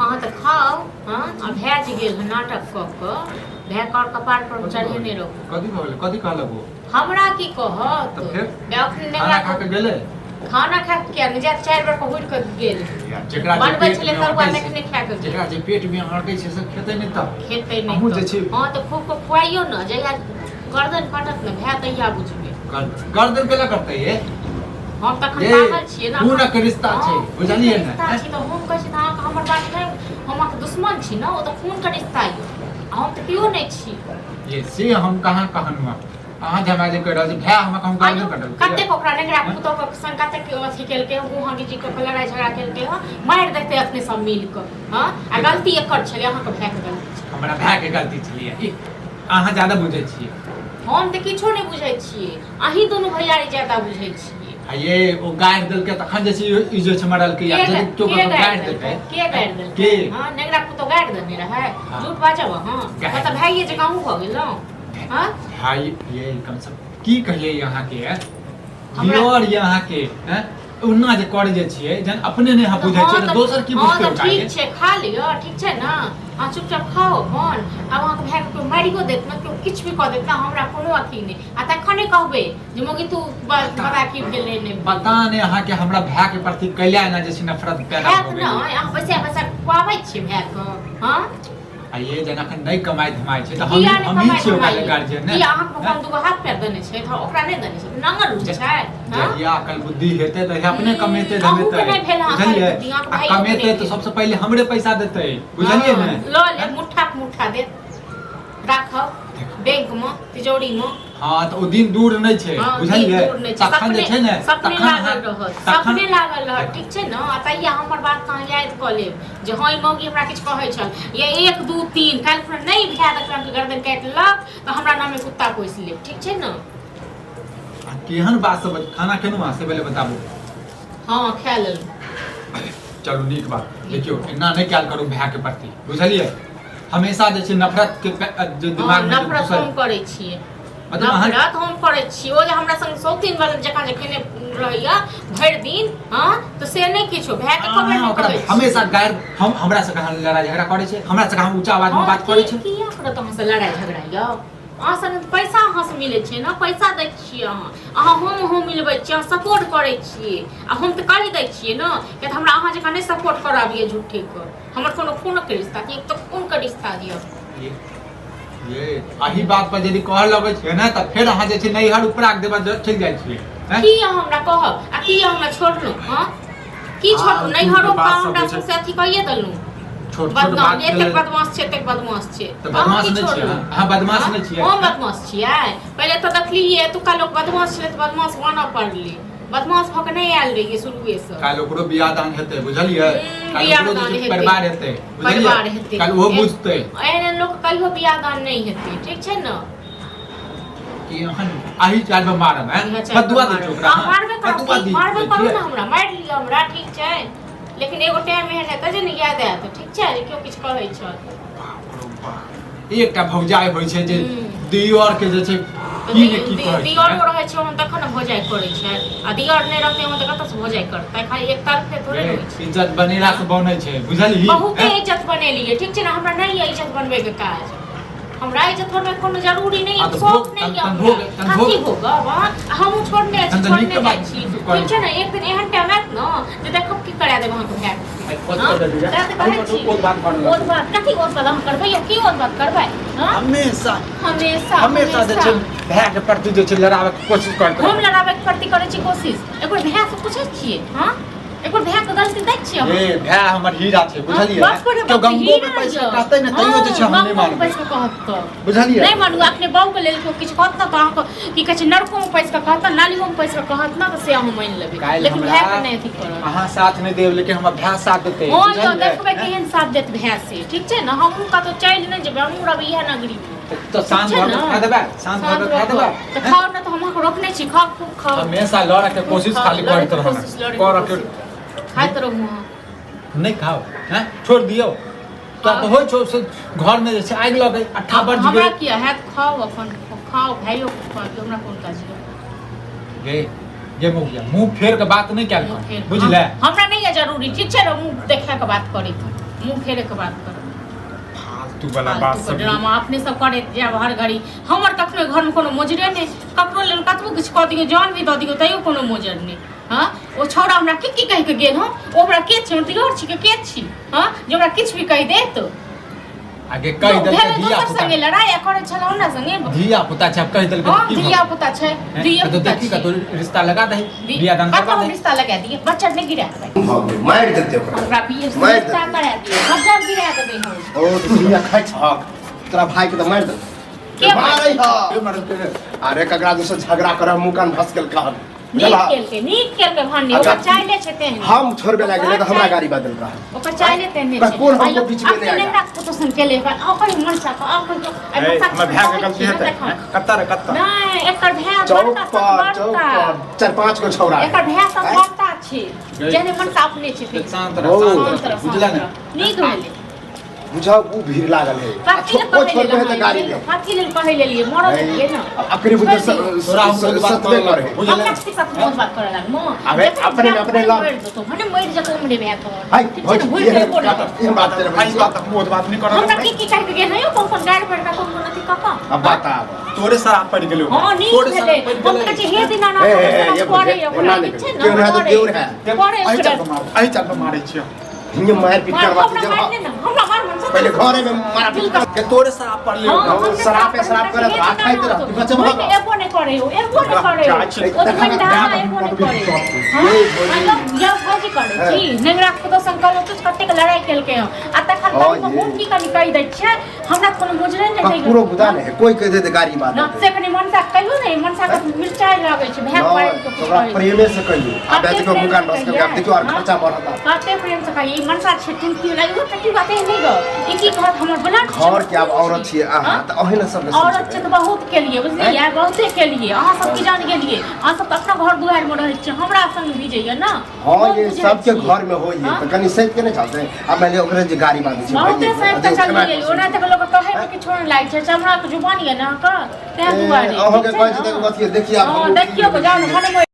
अहाँ तऽ खाओ हाँ आ भए जे गेल नाटक कऽ भए कर कपार पर चढ़ेने रहो कथी कहले कथी कहलक वो हमरा की कहत तो फिर अखन खाना खा के गेले खाना खा के क्या न जा 4 बार पहुँच के गेल जेकरा जे बनबै पेट छले में तरुआ अटै नहीं खा के जेकरा जे पेट में अटै छै से खेतै नहीं तब खेतै हमहूँ जे नहीं छी हाँ तो खूब को खुआइयो न जहिया गर्दन फटत न भए तहिया बुझबे गर्दन केला करतै ये हम तखन पागल छियै ना पूरा के रिश्ता छै बुझलियै ने रिश्ता छै तऽ हम कहै छी अहाँ के हमर बात नहीं हम अहाँके दुश्मन छी न ओ तऽ खून के रिश्ता यऽ हम तऽ कियो नहीं छी ये से हम कहाँ कहनुआ अहाँ जे हमरा जे कह रहल छी भाय हम कहूँ गाली कटल कते ओकरा नेगरा पुतो के संग कते के अथी केलकै वो हां जी के लड़ाई झगड़ा केलकै ह मार देते अपने सब मिल के हां आ गलती एकर छले अहाँ के भाय के गलती हमरा भाय के गलती छलिए अहाँ ज्यादा बुझै छियै हम तऽ किछो नहीं बुझै छियै अहीं दुनू भैयारी ज्यादा बुझै छियै आ ये ओ गाड़ देलकै तखन जे ई जे छै मरल के यार जो के गाड़ देलकै के गाड़ देलकै के हां नेगरा पुतो गाड़ देने रहे झूठ बाजब हां मतलब भाईये जगह हूं भ गेलौ हां भाई ये कम से की कहिए यहाँ के बियर यहाँ के हैं उन्ना जे कर जे छियै जन अपने ने हम बुझै छियै दोसर की बुझते हो ठीक छै खा लियो ठीक छै ना हां चुपचाप खाओ अपन अब अहाँ के भाई के मारियो देत न केओ किछ भी क देत ना हमरा कोनो अथी नै आ तखने कहबे जे मोगी तू बता की भेलै नै पता नै अहाँ के हमरा भाई के प्रति कैला ना जे नफरत पैदा हो गेल नै अहाँ पैसा खुआबै छियै भाई के हां आ ये जना खन नै कमाई धमाई छै त हम ही छियै ओकरा गार्जियन ने ई अहाँ के भगवान दुगो हाथ पैर देने छै त ओकरा नै देने छै नंगर छै जहिया अकल बुद्धि हेतै त अपने कमेतै धमेतै बुझलियै आ कमेतै त सबसे पहिले हमरे पैसा देतै बुझलियै ने ल ले मुट्ठा दे राखब बैंक में तिजौरी में हां त ओ दिन दूर नै छै बुझलियै तखन जे छै ने सपने लागल रहत ठीक छै न तैया हमर बात कहां याद क लेब जे हां ई मौगी हमरा किछ कहै छल ये 1 2 3 काल पर नै भए देखला के गर्दन काट लक त हमरा नामे कुत्ता पोस लेब ठीक छै न केहन बात सब खाना केनु आ से पहले बताबू हां खा लेल चलू नीक बात देखियो एना नै क्या करू भाई के प्रति बुझलियै हमेशा जे छै नफरत के जो दिमाग में नफरत हम करै छियै मतलब नफरत हम करै छियै ओ जे हमरा संग सौतीन वाला जका जे केने रहैया भरि दिन हां त से नै किछो भाई के खबर नै करै हमेशा गायर हम हमरा से कहां लड़ाई झगड़ा करै छै हमरा से कहां ऊंचा आवाज में बात करै छै किया करत अहाँ से लड़ाई झगड़ा यौ अहाँ से पैसा अहाँ से मिलै छै न पैसा दै छियै अहाँ हम मिलबै छियै अहाँ सपोर्ट करै छियै आ हम त कहि दै छियै न कि हमरा अहाँ जका नै सपोर्ट कराबिए झूठे के हमर कोनो खून के रिश्ता कि एक तो खून के रिश्ता दियो ये आही बात पर यदि कह लगै छै ना त फिर अहाँ जे छै नैहर उपरा के देबा चल जाइ छियै की हमरा कहब आ की हमरा छोड़लू हां की छोड़लू नैहरो का हमरा से अथी कहिए दलू छोट छोट बात एतेक बदमाश छै त बदमाश नै छियै अहाँ बदमाश नै छियै हम बदमाश छियै पहिले त देखलिए एतुका लोग बदमाश छले त बदमाश बना पड़ली बदमाश भऽ के नै आयल रहिए शुरुए से काल ओकरो बियाह दान हेतै बुझलियै काल ओकरो जे परिवार हेतै बुझलियै काल ओहो बुझतै एहन लोग कहियो बियाह दान नै हेतै ठीक छै न कि अहन आही चाल में मारब हैं बदुआ दै ओकरा मारबे करू न हमरा मार लियो हमरा ठीक छै लेकिन एगो टाइम एहन हेतै जे नै याद आयत ठीक छै जे केओ किछ कहै छै एकटा भौजाई होइ छै जे दियोर के जे छै की ने की कहै छै दियोर रहै छै हम तखन भौजाई करै छै आ दियोर नै रहतै हम त कतऽ से भौजाई करतै खाली एक तरफे थोड़े होइ छै इज्जत बनेला से बनै छै बुझलिही बहुत इज्जत बनेलिए ठीक छै न हमरा नै इज्जत बनबै के काज हमरा इज्जत बनबै कोनो जरूरी नै है शौक नै है हाथी भोगब हम छोड़ने छी ठीक छै न एक दिन एहन टाइम आत न जे देखब की करा देब अहाँ के भाई कथी ओत बात हम करबै यो की ओत बात करबै हमेशा जे हमेशा छै भाई के प्रति जे छै लड़ावे के कोशिश करतै हम लड़ावे के प्रति करै छी कोशिश एक बार भाई से पूछै छियै हां एक बार भाई के गलती दै छियै ए भाई हमर हीरा छै बुझलियै तो गंगो में पैसा कहतै न तइयो जे छै हम नै मानबै पैसा कहत बुझलियै नै मानू अपने बाऊ के लेल किछ कहत न त अहाँ की कहै छै नरको में पैसा कहत नालियो में पैसा कहत न त से हम मान लेबै लेकिन भाई के नै अथी करब अहाँ साथ नै देब लेकिन हमर भाई साथ देतै बुझलियै देखबै केहन साथ देत भाई से ठीक छै न हमहु का तो चैल नै जेबै हमहु रहबै इहे नगरी तो शांत भऽ के खा देबै शांत भऽ के खा देबै त खाओ न त हम अहाँ रोकने छी खाओ खूब खाओ हमेशा लड़े के कोशिश खाली करैत रहना कर के खाइत रहू नहीं खाओ हैं छोड़ दियो तो हो छो से घर में जैसे आग लगे अट्ठा बढ़ हमरा किया है खाओ अपन खाओ भाइयो को हमरा कोन काज है ये मुंह गया मुंह फेर के बात नहीं क्या बुझले हमरा नहीं है जरूरी ठीक छै मुंह देखा के बात करी मुंह फेरे के बात कर फालतू वाला बात सब ड्रामा अपने सब करे जाब हर घड़ी हमर कखनो घर में कोनो मोजरे नहीं ककरो लेल कतबो किछु कह दियो जान भी द दियो तैयो कोनो मोजर नहीं हां ओ छौड़ा हमरा की कह के गेल हो ओ हमरा के छी तिलोर छी के छी हां जे हमरा किछु भी कह दे तो आगे कह देल के धिया पुता संगे लड़ाई करे छला हमरा संगे धिया पुता छै कह देल के की धिया पुता छै धिया तो देखी का तो रिश्ता लगा दे बियाह दान करवा दे रिश्ता लगा दिए बच्चा ने गिरा दे मार देते ओकरा हमरा बियाह रिश्ता करा दिए हजार गिरा देबे हम ओ तो दुनिया खाइ छ तोरा भाई के तो मार दे के मारै ह अरे ककरा दोसर झगड़ा कर मुंह कान भस गेल कहब नीक केल के भान्नी ओकर चाइले छै तेहन हम छोड़बे लाग गेलै त हमरा गाड़ी बदल रहा ओकर चाइले तेहन छै कौन हमको बीच में ले आया अपने फोटो सन केले ओकर मनसा का हम भाग के गलती हेतै कत्ता नहीं एकर भैया चौक पर चार पांच गो छौरा एकर भैया सब करता छै जेने मनसा अपने छै शांत रह बुझला ना नीक भेलै बुझाओ वो भीड़ लागल है को छोड़बे है त गाड़ी ले फाकी ले कहे लेलिए मरल ले ना अकरे बुझे सतबे करे बुझला हम किसी साथ बहुत बात करे लाग मो अबे अपने ला तो मने मर जत हमरे भैया तो हाय ये बात तेरे भाई बात नहीं कर हमरा की कह के गेल है कौन गाड़ी पर का कौन नथी काका अब बता तोरे शराब पड़ गेलो हां नीक भेले हम कह हे दिना ना करे ओकरा छै ना केओ है देउर है करे चल मारे छियो हिंगे मार पीट करवा दे हमरा मार मन पहले घरे में मार पीट के तोरे शराब पड़ ले शराब पे शराब करे तो खाइत रह तू बच्चा भाग एबो ने करे हो एबो ने करे हो ओ तो बंदा एबो ने करे हां मतलब या फौजी करे छी नेगरा को तो संकल्प तो कते के लड़ाई केल के आ त खाली बहुत की कनी कहि दै छै हमरा कोनो बुझले नहीं पूरा बुदा नहीं कोई कह दे गाड़ी मार ना से कनी मनसा कहियो नहीं मनसा का मिर्चाई लागे छै भैया पार के तोरा प्रेमे से कहियो अब देखो दुकान बस के अब देखो और खर्चा बढ़ता काते प्रेम से कहि मनसा छटिन की लागि वो टटी बातें नहीं गो एक ही घर हमर बना घर के अब औरत छिए आहा त ओहिना सब औरत छै त बहुत के लिए बुझलिए यार बहुते के लिए अहाँ सब की जान गेलिए अहाँ सब अपना घर दुआर में रहै छी हमरा संग भी जइए ना हां ये सबके घर में होई है त कनी सही के नहीं चलते अब मैंने ओकरे जे गाड़ी बांधी छै बहुते सही त चल गेल ओना त लोग कहे कि छोड़ लाग छै हमरा के जुबान है ना का ते दुआरे अहाँ के कहै छै त बस ये देखिए अब देखियो जान भने